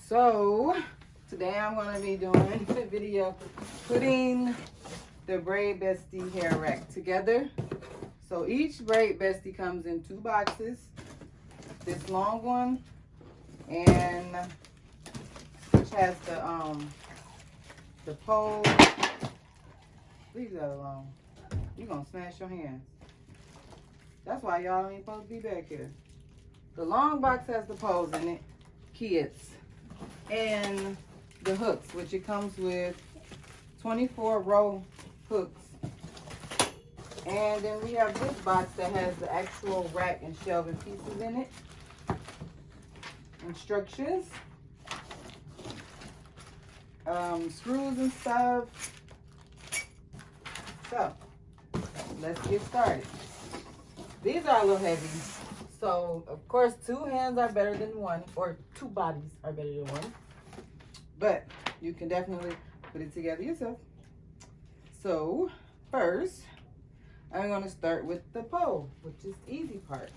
So today I'm going to be doing a video putting the Braid Bestie hair rack together. So each Braid Bestie comes in 2 boxes. This long one and which has the pole. Leave that alone. You're gonna smash your hands. That's why y'all ain't supposed to be back here. The long box has the poles in it, kids, and the hooks, which it comes with 24 row hooks. And then we have this box that has the actual rack and shelving pieces in it. Instructions, screws and stuff. So let's get started. These are a little heavy, so of course 2 hands are better than 1, or 2 bodies are better than 1, but you can definitely put it together yourself. So first I'm going to start with the pole, which is the easy part.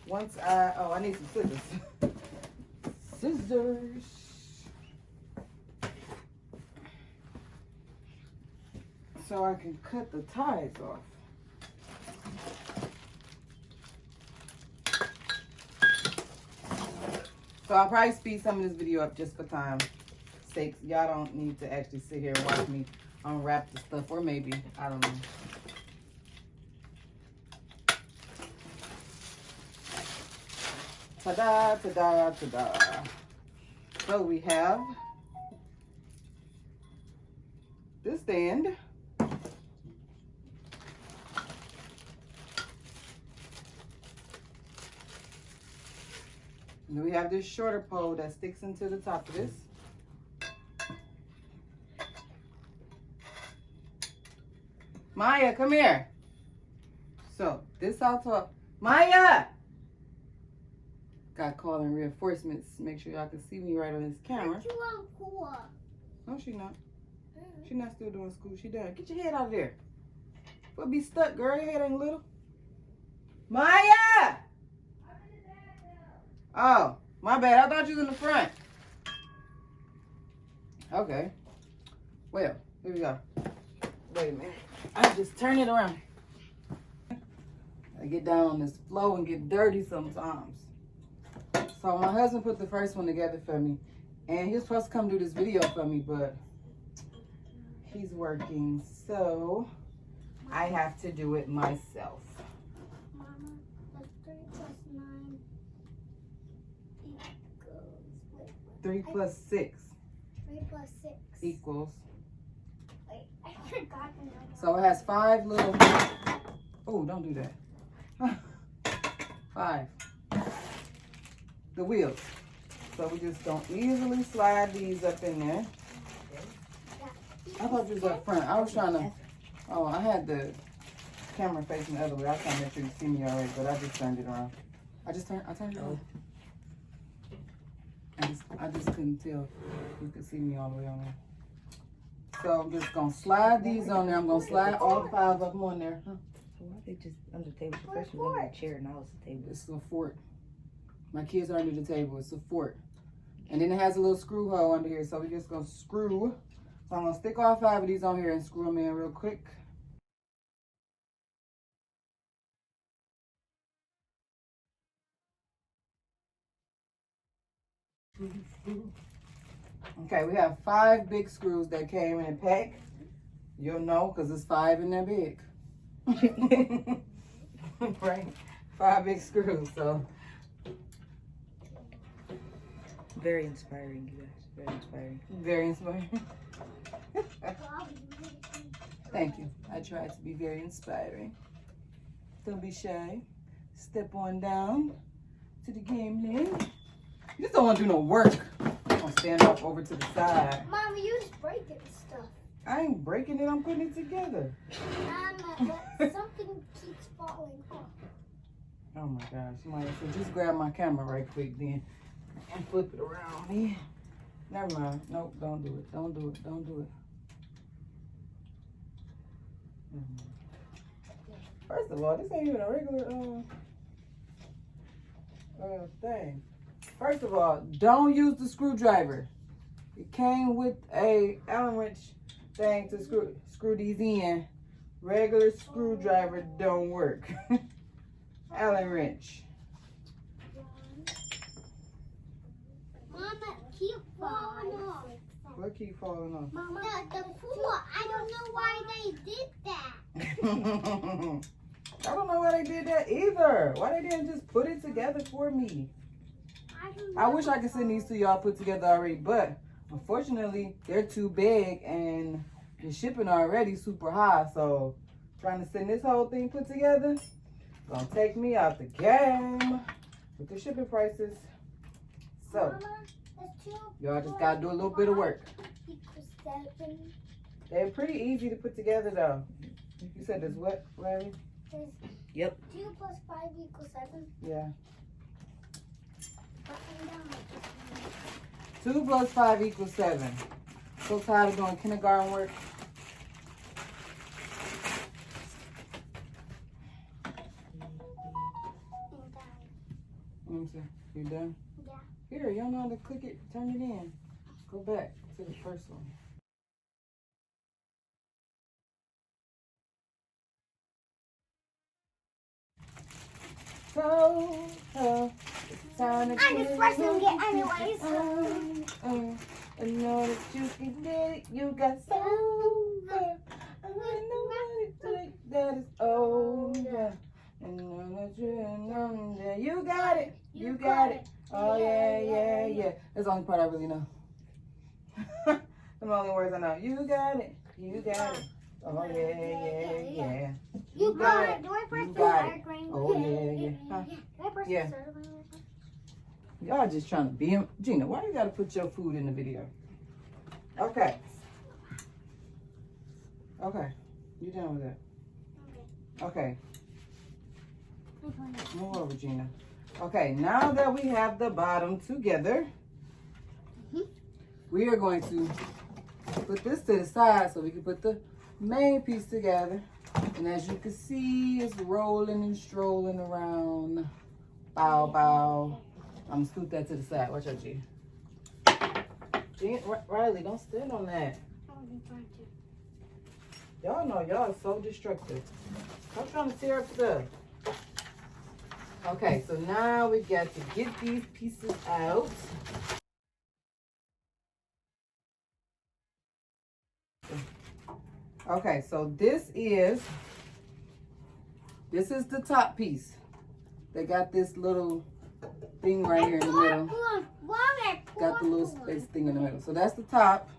Once I need some scissors. Scissors. So I can cut the ties off. So I'll probably speed some of this video up just for time's sake. Y'all don't need to actually sit here and watch me unwrap the stuff, or maybe, I don't know. Ta-da, ta-da, ta-da. So we have this stand. And then we have this shorter pole that sticks into the top of this. Maya, come here. So this I'll talk. Maya! Got calling reinforcements. Make sure y'all can see me right on this camera. No, she not. She not still doing school. She done. Get your head out of there. We'll be stuck, girl. Your head ain't little. Maya! Oh, my bad. I thought you was in the front. Okay. Well, here we go. Wait a minute. I just turn it around. I get down on this floor and get dirty sometimes. So my husband put the first one together for me, and he was supposed to come do this video for me, but he's working, so I have to do it myself. Mama, that's 3 plus 9 equals... 3 plus 6. 3 plus 6. Equals. Wait, I forgot the number. So it has 5 little... Oh, don't do that. 5. The wheels. So we just don't easily slide these up in there. I thought you was up front. I was trying to... Oh, I had the camera facing the other way. I was trying to make sure you see me already, but I just turned it around. I turned it around. I just couldn't tell you could see me all the way on there. So I'm just gonna slide these on there. I'm gonna slide all 5 of them on there. Huh? So why they just under the table? First you went on the chair, now it's the table. It's a fort. My kids are under the table. It's a fort. And then it has a little screw hole under here. So we're just gonna screw. So I'm gonna stick all 5 of these on here and screw them in real quick. Okay, we have 5 big screws that came in a pack. You'll know because it's 5 and they're big. Right? 5 big screws. So Very inspiring, you guys. Very inspiring. very inspiring. Thank you. I tried to be very inspiring. Don't be shy. Step on down to the game lane. You just don't want to do no work. I'm gonna stand up over to the side. Mama, you just breaking stuff. I ain't breaking it. I'm putting it together. Mama, but something keeps falling off. Oh my gosh. Somebody said, just grab my camera right quick then and flip it around me. Never mind. Nope, don't do it. Don't do it. Don't do it. First of all, this ain't even a regular thing. First of all, don't use the screwdriver. It came with a Allen wrench thing to screw these in. Regular screwdriver don't work. Allen wrench. Mama, keep falling off. What keep falling off? Mama, the pool. I don't know why they did that. I don't know why they did that either. Why they didn't just put it together for me? I don't know. I wish I could send these to y'all put together already, but unfortunately they're too big and the shipping already super high. So trying to send this whole thing put together gonna take me out the game with the shipping prices. So Mama, that's 2 y'all just gotta do a little bit of work. equals 7. They're pretty easy to put together though. You said this what, Larry? There's Yep. 2 plus 5 equals 7. Yeah. But I'm down like this. 2 plus 5 equals 7. So tired of doing kindergarten work. Let me see. You done? Yeah. Here, you don't know how to click it, turn it in. Go back to the first one. So, it's time to I'm the first one to get anyways. I know that you can get it, you got sober. I know that it's over. And know that you got it, you got it. Oh yeah, yeah, yeah. That's the only part I really know. The only words I know. You got it, you got it. Oh yeah, yeah, yeah. You got it. Do I press You the got air it. green? Oh yeah, yeah. Huh? Do I press Yeah. the third one? Y'all just trying to be him. Gina, why you gotta put your food in the video? Okay. Okay. You done with that? Okay. Move over, Gina. Okay, now that we have the bottom together, we are going to put this to the side so we can put the main piece together. And as you can see, it's rolling and strolling around. Bow, bow. I'm gonna scoot that to the side. Watch out, G. Riley, don't stand on that. Y'all know y'all are so destructive. I'm trying to tear up stuff. Okay, so now we got to get these pieces out. Okay, so this is the top piece. They got this little thing right here in the middle. Got the little space thing in the middle. So that's the top.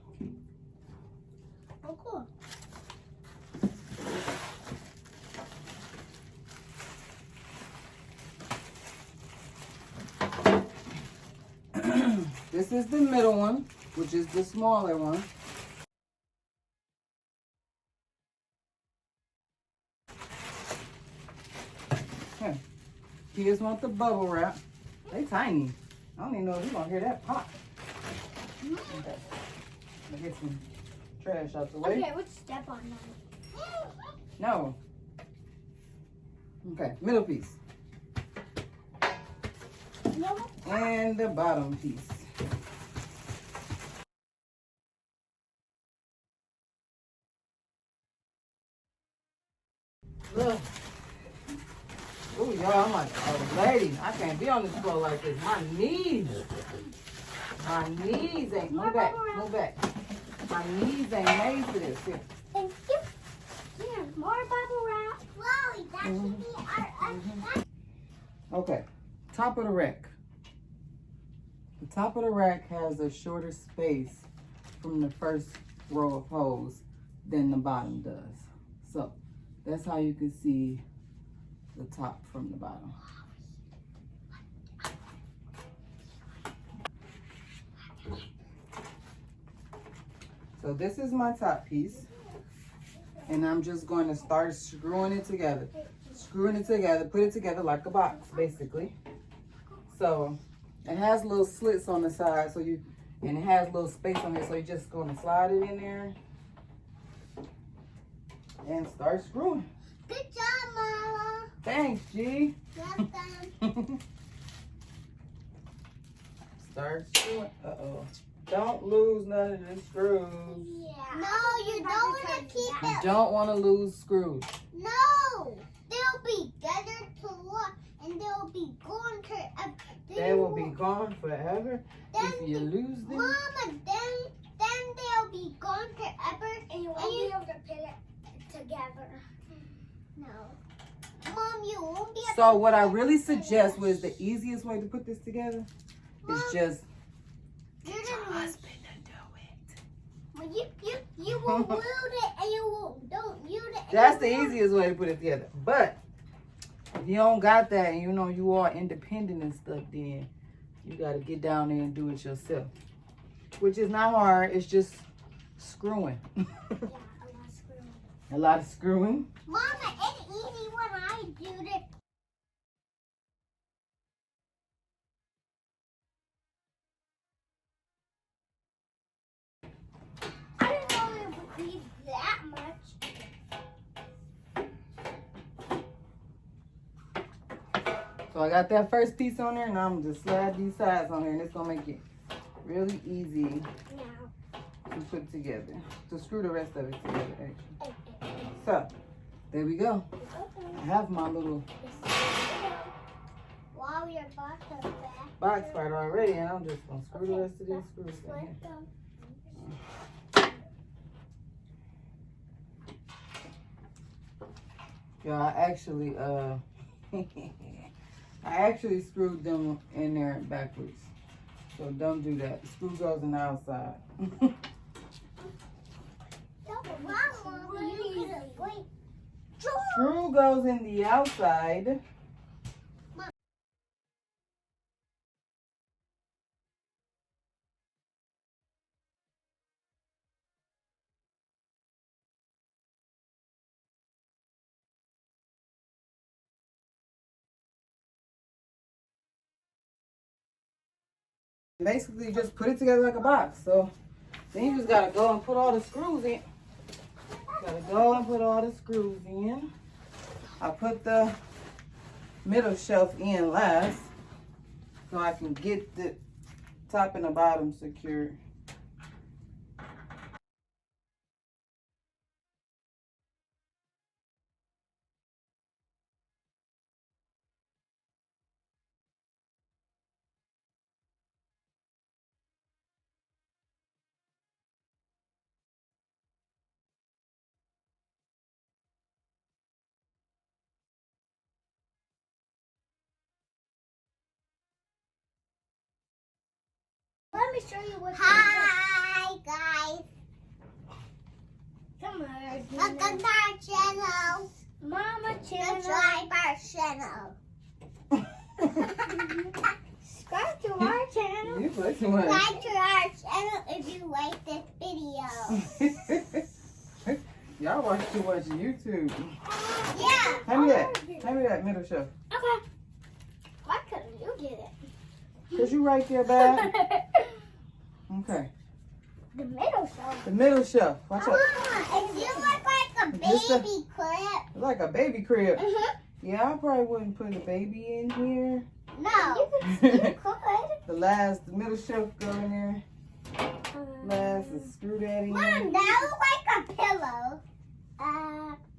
Oh, cool. This is the middle one, which is the smaller one. Okay. Kids want the bubble wrap. They tiny. I don't even know if you're gonna hear that pop. Okay. Let me get some trash out the way. Okay, let's step on that. No. Okay, middle piece. No. And the bottom piece. Look. Ooh, y'all, I'm like a lady. I can't be on this floor like this. My knees ain't. Move back, move back. My knees ain't made for this. Here. Thank you. Here, more bubble wrap. Chloe, that should be our. Okay, top of the rack. The top of the rack has a shorter space from the first row of holes than the bottom does. So that's how you can see the top from the bottom. So this is my top piece. And I'm just going to start screwing it together. Screwing it together, put it together like a box, basically. So it has little slits on the side, so and it has a little space on it, so you're just going to slide it in there and start screwing. Good job, Mama. Thanks, G. Welcome. start screwing. Uh-oh. Don't lose none of the screws. Yeah. No, you don't want to keep You it. don't want to lose screws. No. They'll be gathered to what? And they'll be gone forever. They will be gone forever if you lose them. Mama, then they'll be gone forever. And you won't be able to put it together. No. Mom, you won't be able So to what I put really it together. suggest was the easiest way to put this together is Mom, just You're your gonna husband to do it. Well, you won't wield it and you won't don't use it. That's the easiest way to put it together. But if you don't got that and you know you are independent and stuff, then you got to get down there and do it yourself. Which is not hard. It's just screwing. Yeah, a lot of screwing. A lot of screwing. Mama, it's easy when I do it. I didn't know it would be that much. So I got that first piece on there and I'm just slide these sides on here and it's going to make it really easy Now. to put together. To screw the rest of it together, actually. So, there we go. I have my little While your box is back. box part already and I'm just going to screw the rest of these screws in here. Let them. Yeah, I actually screwed them in there backwards. So don't do that. The screw goes on the outside. Screw goes in the outside. Basically just put it together like a box. So then you just gotta go and put all the screws in. Gotta go and put all the screws in. I put the middle shelf in last so I can get the top and the bottom secured. Let me show you what. Hi guys. Come on. Welcome to our channel. Mama channel. Subscribe our channel. Subscribe to our channel. You put too much. Subscribe to our channel if you like this video. Y'all watch too much YouTube. Yeah. Hand me that. Hand me that middle shelf. Okay. Why couldn't you get it? Cause you right there, bad. Okay. The middle shelf. The middle shelf. Watch out. It feels like a Just a- baby clip. It's like a baby crib. Mhm. Yeah, I probably wouldn't put a baby in here. No. You could. The middle shelf go in there. Last, and screw that in. Mom, that looks like a pillow.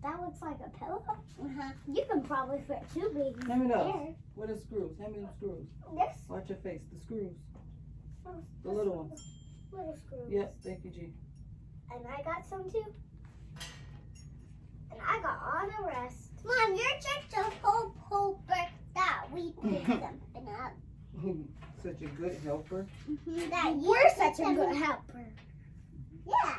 That looks like a pillow? Uh-huh. You can probably fit two babies Hand me those. there. What are screws? Hand me the screws. This Watch your face. The screws. oh, The little ones. little screw. Yep, thank you, G. And I got some too. And I got all the rest. Mom, you're just a whole brick that we picked something up. Such a good helper. That you're such a good helper. Yeah.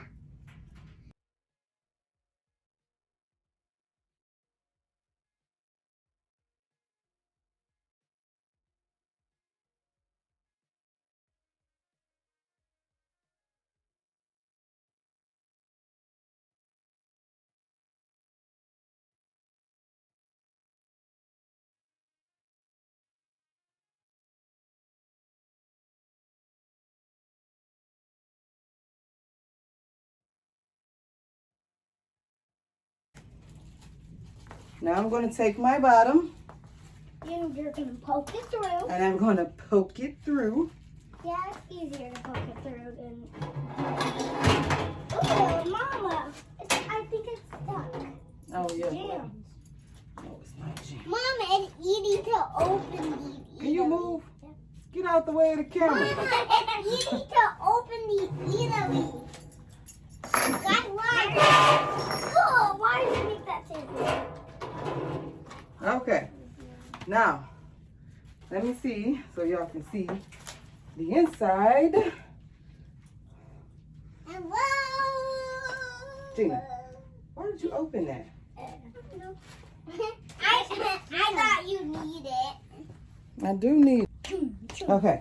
Now I'm going to take my bottom And you're going to poke it through. and I'm going to poke it through. Yeah, it's easier to poke it through than. Oh, Mama! I think it's stuck. Oh, yeah. Jammed. No, it's not jammed. Mama, it's easy to open these. Can you move? Get out the way of the camera. Mama, it's easy to open these easily. That's why. Oh, why did you make that shape? Okay. Now, let me see so y'all can see the inside. Hello. Gina, why did you open that? I thought you need it. I do need. Okay.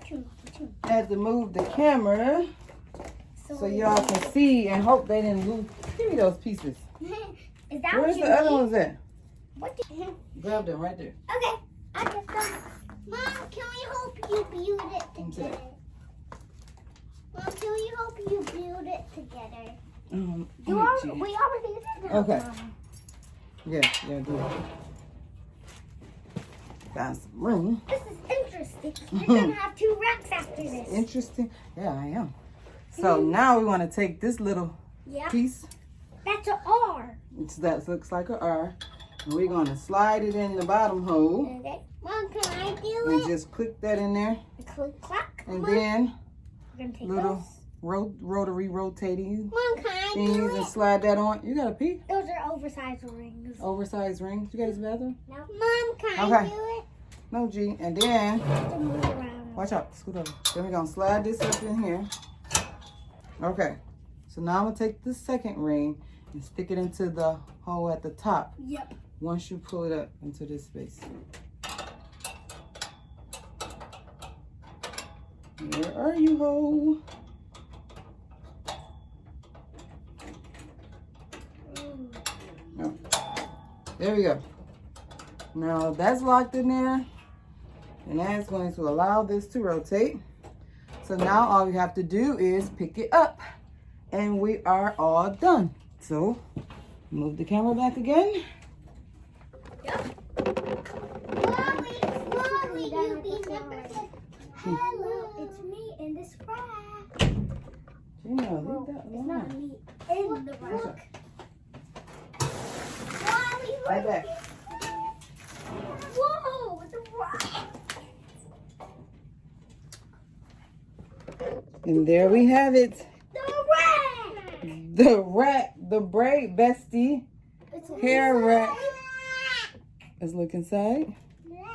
I had to move the camera so y'all can see and hope they didn't lose. Give me those pieces. Is that Where's what you the other need? ones at? What do you... Grab them right there. Okay, I just done. Mom, can we hope you build it Into together? Mom, can we hope you build it together? We already did that. Okay. Yeah, do it. Got some room. This is interesting. You're gonna have 2 racks after this. Interesting. Yeah, I am. So now we want to take this little Yeah, piece. that's an R. That looks like an R. And we're going to slide it in the bottom hole. Okay. Mom, can I do And it? just click that in there. Click, clack. And Mom, then we're gonna take little those. rotary rotating Mom, can I do thingies and it? slide that on. You got a pee? Those are oversized rings. Oversized rings. You got his bathroom? No. Mom, can Okay. I do it? No, G. And then, To move around. watch out. Scoot over. Then we're going to slide this up in here. Okay. So now I'm going to take the second ring and stick it into the hole at the top. Yep. Once you pull it up into this space. Where are you, hole? Oh. There we go. Now that's locked in there. And that's going to allow this to rotate. So now all we have to do is pick it up. And we are all done. So, move the camera back again. Mommy, you be number 6. Hello, it's me in this rack. Gina, leave that It's not alone. me in the rack. Mommy, Right back. Whoa, the rack. And there we have it. The rack. The Braid Bestie It's hair rack. Let's look inside. Here.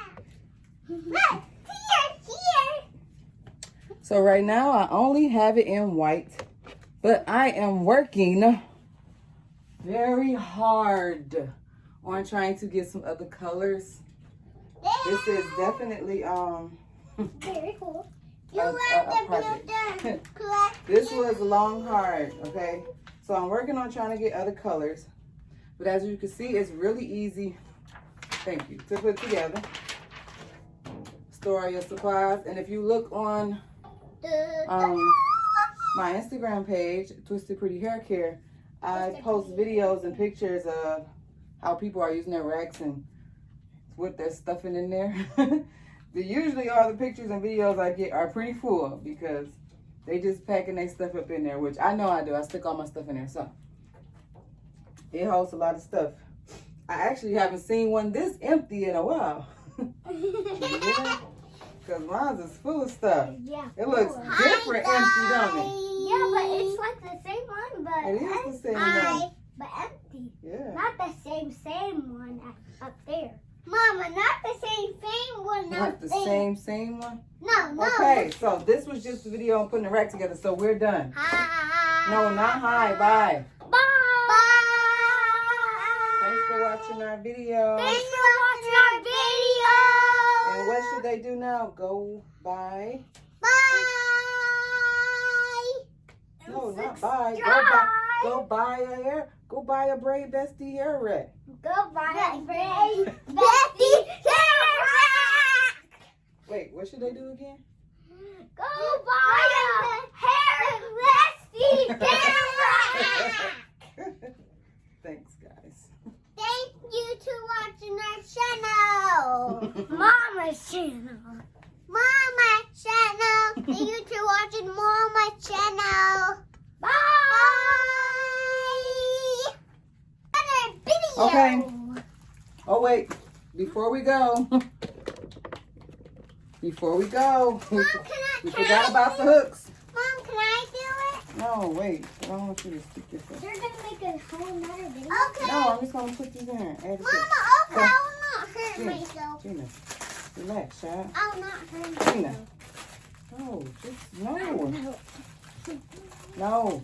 So right now I only have it in white, but I am working very hard on trying to get some other colors. This is definitely Very cool. a project. This was long, hard, okay? So I'm working on trying to get other colors. But as you can see, it's really easy, thank you, to put together. Store all your supplies. And if you look on my Instagram page, Twisted Pretty Hair Care, I post videos and pictures of how people are using their racks and what they're stuffing in there. Usually all the pictures and videos I get are pretty full because they just packing their stuff up in there, which I know I do. I stick all my stuff in there, so it holds a lot of stuff. I actually haven't seen one this empty in a while. Yeah, because mine is full of stuff. Yeah. It looks different empty, don't it? Yeah, but it's like the same one, but It is the same one. but empty. Yeah. Not the same one up there. Mama, not the same one Not up the there. same one? No. Okay, so this was just the video on putting the rack together, so we're done. Hi. No, not hi, bye. Bye. Thanks for watching our video. Thanks for watching our video. And what should they do now? Go buy? Bye. No, not buy. Go buy a Braid Bestie hair rack. Go buy a Braid Bestie hair rack. Wait, what should they do again? Go buy a hair Bestie hair rack. Thanks, guys. Thank you to watching our channel. Mama's channel. Thank you to Okay. Oh wait, before we go, we Mom, forgot about the hooks. Mom, can I do it? No, wait, I don't want you to stick this up. You're gonna make a whole nother video. Okay. No, I'm just gonna put these in there. Mama, okay, I will not hurt Gina, myself. Gina, relax, child. I will not hurt Gina. myself. No, just no. No.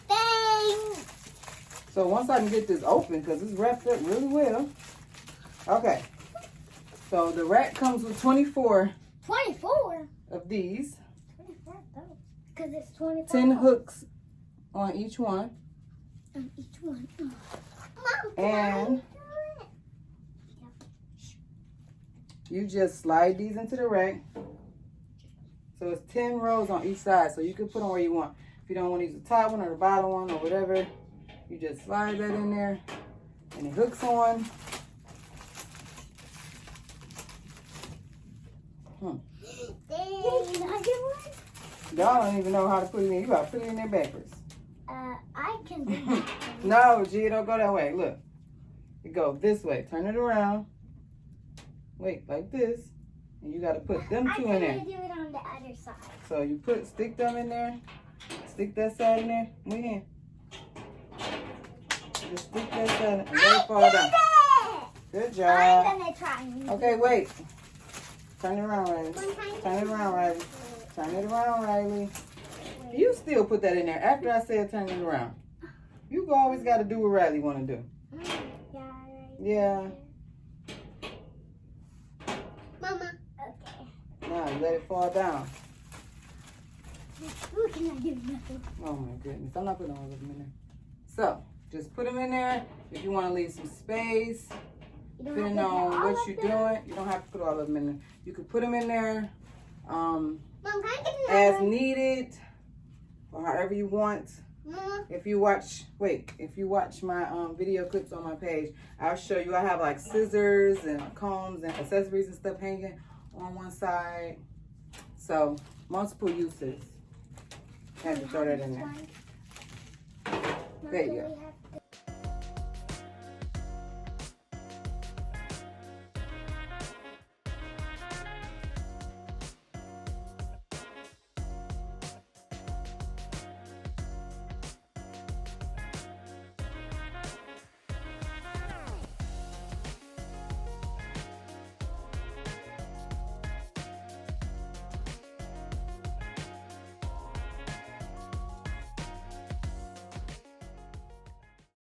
Thanks. So once I can get this open, because it's wrapped up really well. Okay. So the rack comes with 24 24? of these. 24 though. Because it's 24. 10 hooks on each one. On each one. Mom, And you just slide these into the rack. So it's 10 rows on each side. So you can put them where you want. If you don't want to use the top one or the bottom one or whatever, you just slide that in there. And it hooks on. Y'all don't even know how to put it in. You gotta put it in there backwards. I can do that. No, G, don't go that way. Look. You go this way. Turn it around. Wait, like this. And you gotta put them two in there. I can do it on the other side. So you stick them in there. Stick that side in there. Move in. Just stick that side and let it fall down. Good job. I'm gonna try. Okay, wait. Turn it around, Riley. Turn it around, Riley. Turn it around, Riley. You still put that in there after I said turn it around. You always got to do what Riley want to do. Yeah. Mama. Okay. Now you let it fall down. Ooh, can I do nothing? Oh my goodness. I'm not putting all of them in there. So just put them in there. If you want to leave some space, depending on what you're doing, you don't have to put all of them in there. You can put them in there Mom, can I get as another? needed or however you want. Mama. If you watch my video clips on my page, I'll show you. I have like scissors and combs and accessories and stuff hanging on one side. So multiple uses. I had to throw that in there. There you go.